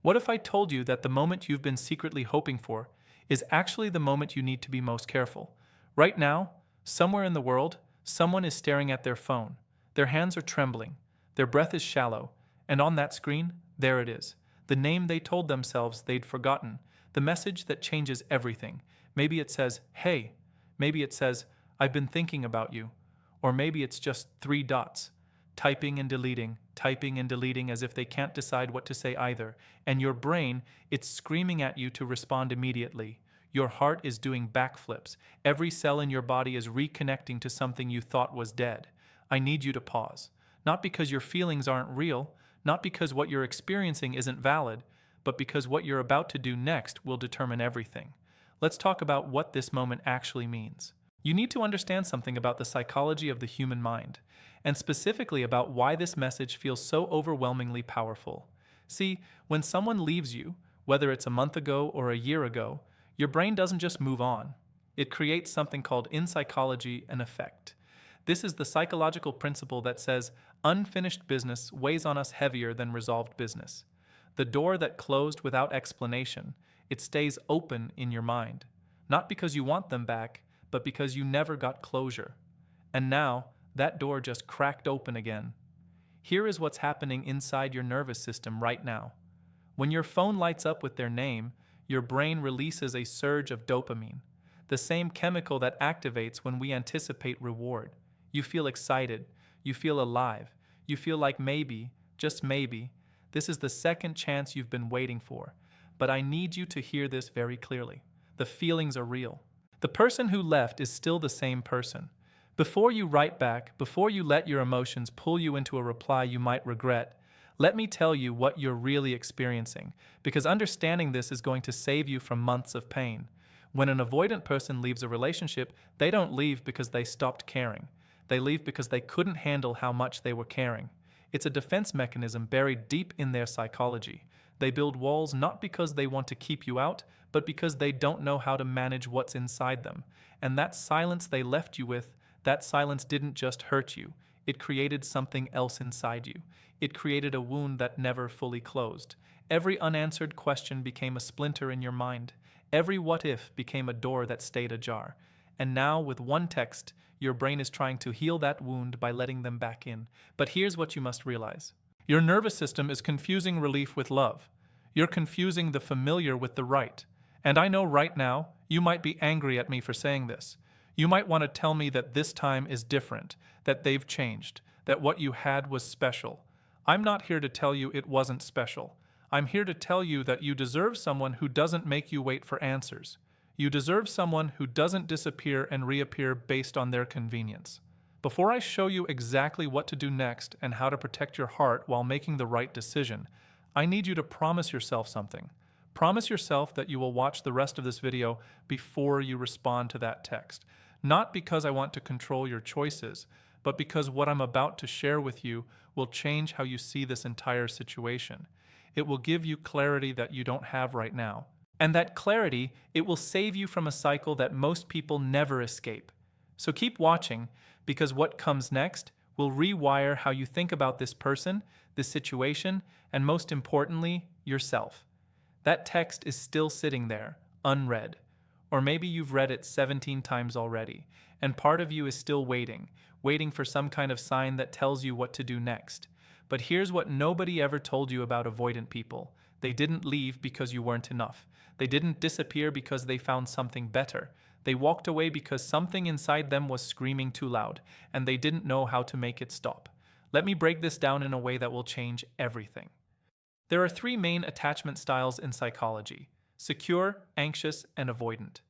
What if I told you that the moment you've been secretly hoping for is actually the moment you need to be most careful? Right now, somewhere in the world, someone is staring at their phone. Their hands are trembling, their breath is shallow, and on that screen, there it is. The name they told themselves they'd forgotten, the message that changes everything. Maybe it says, "Hey." Maybe it says, "I've been thinking about you." Or maybe it's just three dots, typing and deleting as if they can't decide what to say either. And your brain, it's screaming at you to respond immediately. Your heart is doing backflips. Every cell in your body is reconnecting to something you thought was dead. I need you to pause. Not because your feelings aren't real, not because what you're experiencing isn't valid, but because what you're about to do next will determine everything. Let's talk about what this moment actually means. You need to understand something about the psychology of the human mind, and specifically about why this message feels so overwhelmingly powerful. See, when someone leaves you, whether it's a month ago or a year ago, your brain doesn't just move on. It creates something called in psychology an effect. This is the psychological principle that says unfinished business weighs on us heavier than resolved business. The door that closed without explanation, it stays open in your mind. Not because you want them back, but because you never got closure. And now, that door just cracked open again. Here is what's happening inside your nervous system right now. When your phone lights up with their name, your brain releases a surge of dopamine, the same chemical that activates when we anticipate reward. You feel excited, you feel alive, you feel like maybe, just maybe, this is the second chance you've been waiting for. But I need you to hear this very clearly. The feelings are real. The person who left is still the same person. Before you write back, before you let your emotions pull you into a reply you might regret, let me tell you what you're really experiencing, because understanding this is going to save you from months of pain. When an avoidant person leaves a relationship, they don't leave because they stopped caring. They leave because they couldn't handle how much they were caring. It's a defense mechanism buried deep in their psychology. They build walls not because they want to keep you out, but because they don't know how to manage what's inside them. And that silence they left you with, that silence didn't just hurt you. It created something else inside you. It created a wound that never fully closed. Every unanswered question became a splinter in your mind. Every what if became a door that stayed ajar. And now, with one text, your brain is trying to heal that wound by letting them back in. But here's what you must realize. Your nervous system is confusing relief with love. You're confusing the familiar with the right. And I know right now, you might be angry at me for saying this. You might want to tell me that this time is different, that they've changed, that what you had was special. I'm not here to tell you it wasn't special. I'm here to tell you that you deserve someone who doesn't make you wait for answers. You deserve someone who doesn't disappear and reappear based on their convenience. Before I show you exactly what to do next and how to protect your heart while making the right decision, I need you to promise yourself something. Promise yourself that you will watch the rest of this video before you respond to that text. Not because I want to control your choices, but because what I'm about to share with you will change how you see this entire situation. It will give you clarity that you don't have right now. And that clarity, it will save you from a cycle that most people never escape. So keep watching, because what comes next will rewire how you think about this person, this situation, and most importantly, yourself. That text is still sitting there, unread. Or maybe you've read it 17 times already, and part of you is still waiting for some kind of sign that tells you what to do next. But here's what nobody ever told you about avoidant people. They didn't leave because you weren't enough. They didn't disappear because they found something better. They walked away because something inside them was screaming too loud, and they didn't know how to make it stop. Let me break this down in a way that will change everything. There are three main attachment styles in psychology: secure, anxious, and avoidant.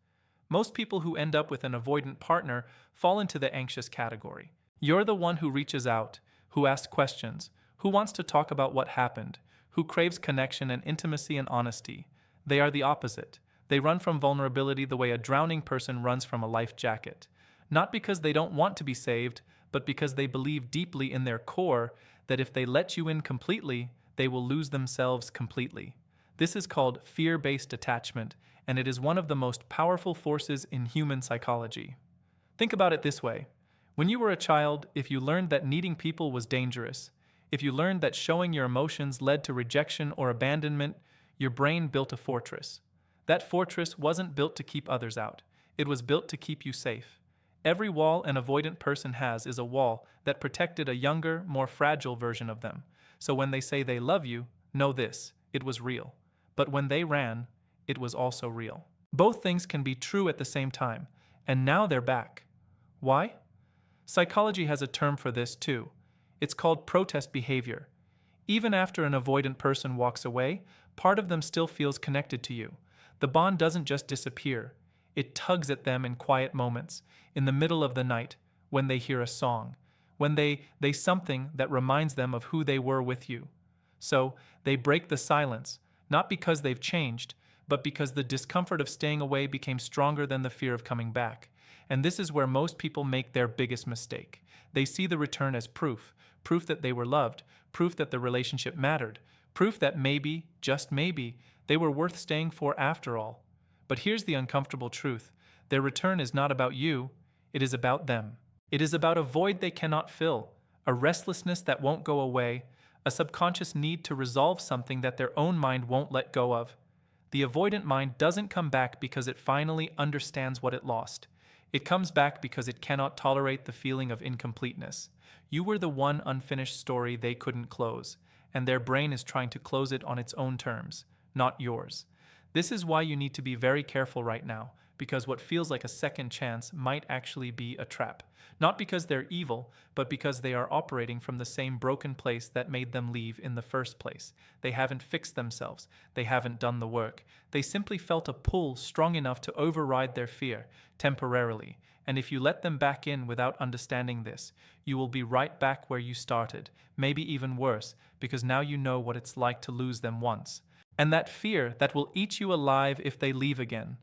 Most people who end up with an avoidant partner fall into the anxious category. You're the one who reaches out, who asks questions, who wants to talk about what happened, who craves connection and intimacy and honesty. They are the opposite. They run from vulnerability the way a drowning person runs from a life jacket. Not because they don't want to be saved, but because they believe deeply in their core that if they let you in completely, they will lose themselves completely. This is called fear-based attachment, and it is one of the most powerful forces in human psychology. Think about it this way. When you were a child, if you learned that needing people was dangerous, if you learned that showing your emotions led to rejection or abandonment, Your brain built a fortress. That fortress wasn't built to keep others out. It was built to keep you safe. Every wall an avoidant person has is a wall that protected a younger, more fragile version of them. So when they say they love you, know this, it was real. But when they ran, it was also real. Both things can be true at the same time, and now they're back. Why? Psychology has a term for this too. It's called protest behavior. Even after an avoidant person walks away, part of them still feels connected to you. The bond doesn't just disappear. It tugs at them in quiet moments, in the middle of the night, when they hear a song, when they something that reminds them of who they were with you. So, they break the silence, not because they've changed, but because the discomfort of staying away became stronger than the fear of coming back. And this is where most people make their biggest mistake. They see the return as proof that they were loved, proof that the relationship mattered, proof that maybe, just maybe, they were worth staying for after all. But here's the uncomfortable truth. Their return is not about you, it is about them. It is about a void they cannot fill, a restlessness that won't go away, a subconscious need to resolve something that their own mind won't let go of. The avoidant mind doesn't come back because it finally understands what it lost. It comes back because it cannot tolerate the feeling of incompleteness. You were the one unfinished story they couldn't close, and their brain is trying to close it on its own terms, not yours. This is why you need to be very careful right now, because what feels like a second chance might actually be a trap. Not because they're evil, but because they are operating from the same broken place that made them leave in the first place. They haven't fixed themselves. They haven't done the work. They simply felt a pull strong enough to override their fear, temporarily. And if you let them back in without understanding this, you will be right back where you started, maybe even worse, because now you know what it's like to lose them once. And that fear that will eat you alive if they leave again.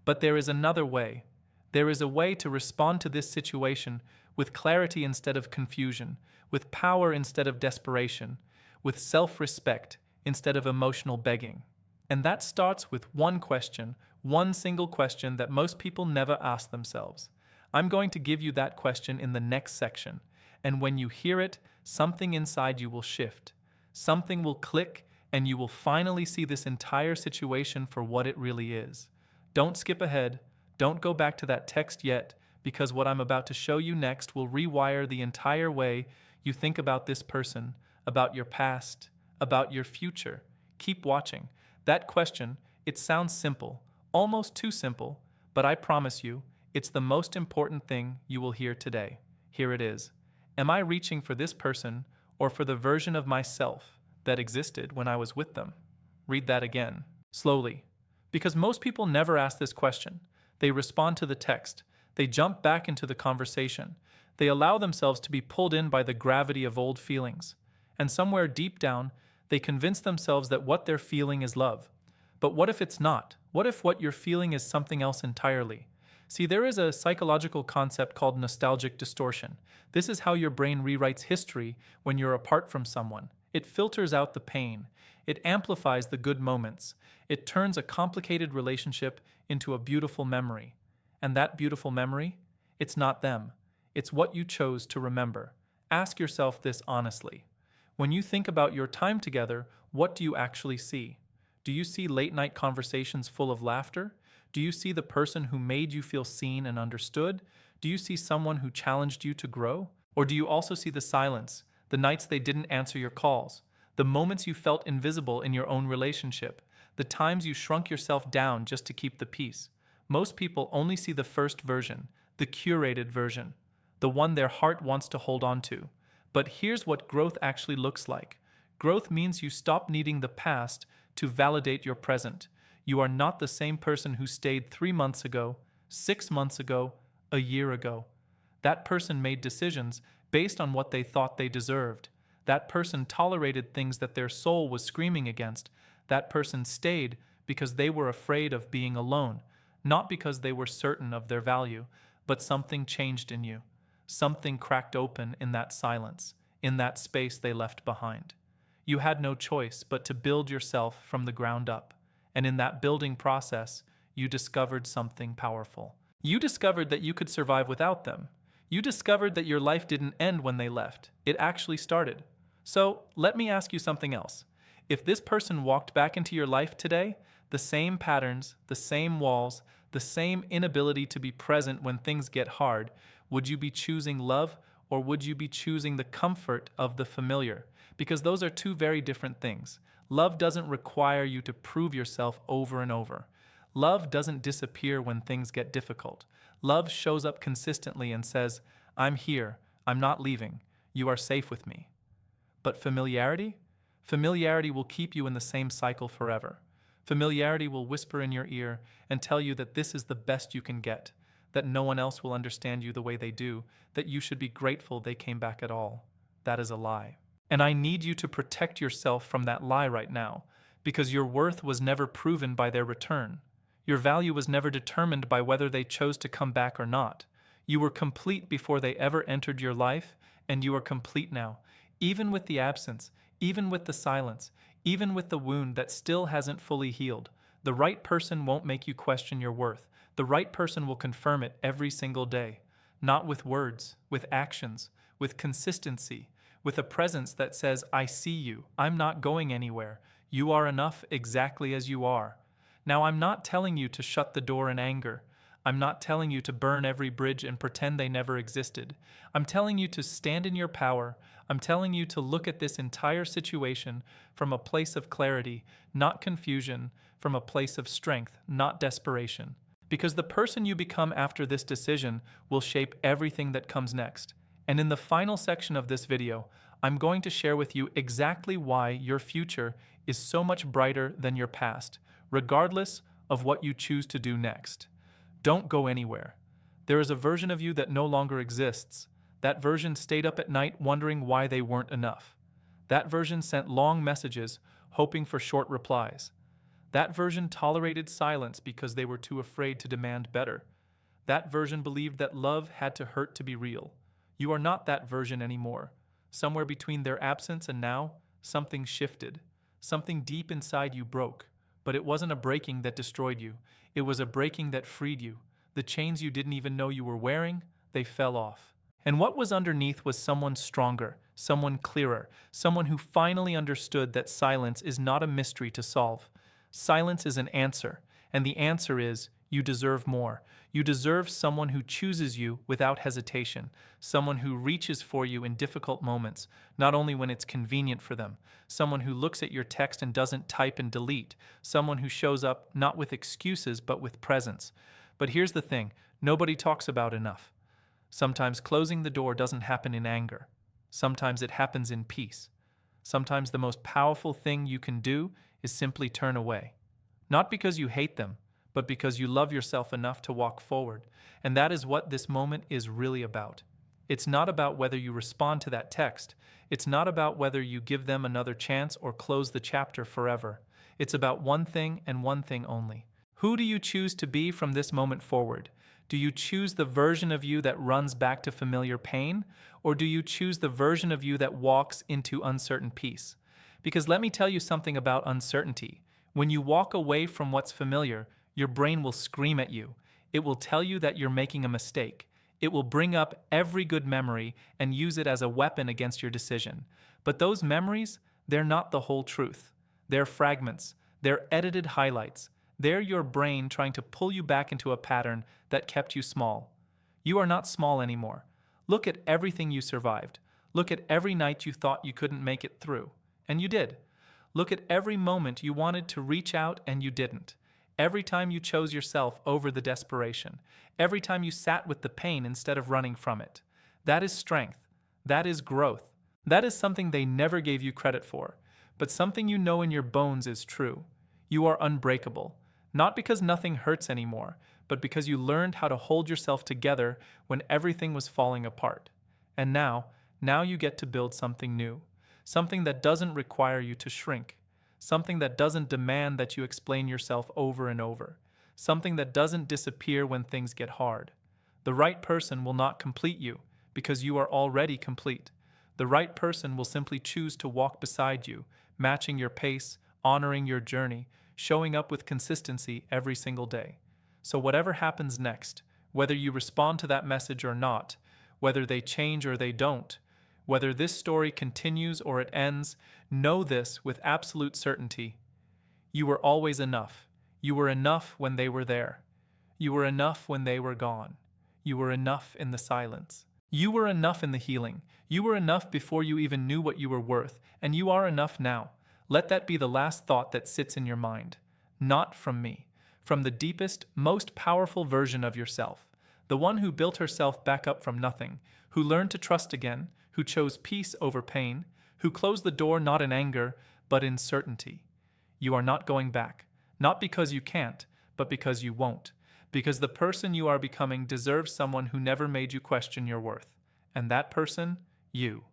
But there is another way. There is a way to respond to this situation with clarity instead of confusion, with power instead of desperation, with self-respect instead of emotional begging. And that starts with one question, one single question that most people never ask themselves. I'm going to give you that question in the next section, and when you hear it, something inside you will shift. Something will click, and you will finally see this entire situation for what it really is. Don't skip ahead. Don't go back to that text yet, because what I'm about to show you next will rewire the entire way you think about this person, about your past, about your future. Keep watching. That question, it sounds simple, almost too simple, but I promise you, it's the most important thing you will hear today. Here it is. Am I reaching for this person or for the version of myself that existed when I was with them? Read that again, slowly. Because most people never ask this question. They respond to the text. They jump back into the conversation. They allow themselves to be pulled in by the gravity of old feelings. And somewhere deep down, they convince themselves that what they're feeling is love. But what if it's not? What if what you're feeling is something else entirely? See, there is a psychological concept called nostalgic distortion. This is how your brain rewrites history when you're apart from someone. It filters out the pain. It amplifies the good moments. It turns a complicated relationship into a beautiful memory. And that beautiful memory? It's not them. It's what you chose to remember. Ask yourself this honestly. When you think about your time together, what do you actually see? Do you see late-night conversations full of laughter? Do you see the person who made you feel seen and understood? Do you see someone who challenged you to grow? Or do you also see the silence, the nights they didn't answer your calls, the moments you felt invisible in your own relationship, the times you shrunk yourself down just to keep the peace? Most people only see the first version, the curated version, the one their heart wants to hold on to. But here's what growth actually looks like. Growth means you stop needing the past to validate your present. You are not the same person who stayed 3 months ago, 6 months ago, a year ago. That person made decisions based on what they thought they deserved. That person tolerated things that their soul was screaming against. That person stayed because they were afraid of being alone, not because they were certain of their value, but something changed in you. Something cracked open in that silence, in that space they left behind. You had no choice but to build yourself from the ground up. And in that building process, you discovered something powerful. You discovered that you could survive without them. You discovered that your life didn't end when they left. It actually started. So, let me ask you something else. If this person walked back into your life today, the same patterns, the same walls, the same inability to be present when things get hard, would you be choosing love or would you be choosing the comfort of the familiar? Because those are two very different things. Love doesn't require you to prove yourself over and over. Love doesn't disappear when things get difficult. Love shows up consistently and says, I'm here, I'm not leaving, you are safe with me. But familiarity? Familiarity will keep you in the same cycle forever. Familiarity will whisper in your ear and tell you that this is the best you can get, that no one else will understand you the way they do, that you should be grateful they came back at all. That is a lie. And I need you to protect yourself from that lie right now, because your worth was never proven by their return. Your value was never determined by whether they chose to come back or not. You were complete before they ever entered your life, and you are complete now, even with the absence, even with the silence, even with the wound that still hasn't fully healed. The right person won't make you question your worth. The right person will confirm it every single day. Not with words, with actions, with consistency, with a presence that says, I see you, I'm not going anywhere, you are enough exactly as you are. Now, I'm not telling you to shut the door in anger. I'm not telling you to burn every bridge and pretend they never existed. I'm telling you to stand in your power. I'm telling you to look at this entire situation from a place of clarity, not confusion, from a place of strength, not desperation. Because the person you become after this decision will shape everything that comes next. And in the final section of this video, I'm going to share with you exactly why your future is so much brighter than your past, regardless of what you choose to do next. Don't go anywhere. There is a version of you that no longer exists. That version stayed up at night wondering why they weren't enough. That version sent long messages, hoping for short replies. That version tolerated silence because they were too afraid to demand better. That version believed that love had to hurt to be real. You are not that version anymore. Somewhere between their absence and now, something shifted. Something deep inside you broke. But it wasn't a breaking that destroyed you. It was a breaking that freed you. The chains you didn't even know you were wearing, they fell off. And what was underneath was someone stronger, someone clearer, someone who finally understood that silence is not a mystery to solve. Silence is an answer, and the answer is you deserve more. You deserve someone who chooses you without hesitation, someone who reaches for you in difficult moments, not only when it's convenient for them, someone who looks at your text and doesn't type and delete, someone who shows up not with excuses but with presence. But here's the thing, nobody talks about enough. Sometimes closing the door doesn't happen in anger. Sometimes it happens in peace. Sometimes the most powerful thing you can do is simply turn away. Not because you hate them, but because you love yourself enough to walk forward. And that is what this moment is really about. It's not about whether you respond to that text. It's not about whether you give them another chance or close the chapter forever. It's about one thing and one thing only. Who do you choose to be from this moment forward? Do you choose the version of you that runs back to familiar pain? Or do you choose the version of you that walks into uncertain peace? Because let me tell you something about uncertainty. When you walk away from what's familiar, your brain will scream at you. It will tell you that you're making a mistake. It will bring up every good memory and use it as a weapon against your decision. But those memories, they're not the whole truth. They're fragments. They're edited highlights. They're your brain trying to pull you back into a pattern that kept you small. You are not small anymore. Look at everything you survived. Look at every night you thought you couldn't make it through. And you did. Look at every moment you wanted to reach out and you didn't. Every time you chose yourself over the desperation. Every time you sat with the pain instead of running from it. That is strength. That is growth. That is something they never gave you credit for. But something you know in your bones is true. You are unbreakable. Not because nothing hurts anymore, but because you learned how to hold yourself together when everything was falling apart. And now you get to build something new. Something that doesn't require you to shrink. Something that doesn't demand that you explain yourself over and over. Something that doesn't disappear when things get hard. The right person will not complete you because you are already complete. The right person will simply choose to walk beside you, matching your pace, honoring your journey, showing up with consistency every single day. So whatever happens next, whether you respond to that message or not, whether they change or they don't, whether this story continues or it ends, Know this with absolute certainty. You were always enough. You were enough when they were there. You were enough when they were gone. You were enough in the silence. You were enough in the healing. You were enough before you even knew what you were worth, and you are enough now. Let that be the last thought that sits in your mind. Not from me. From the deepest, most powerful version of yourself. The one who built herself back up from nothing, who learned to trust again, who chose peace over pain, who closed the door not in anger, but in certainty. You are not going back. Not because you can't, but because you won't. Because the person you are becoming deserves someone who never made you question your worth. And that person? You.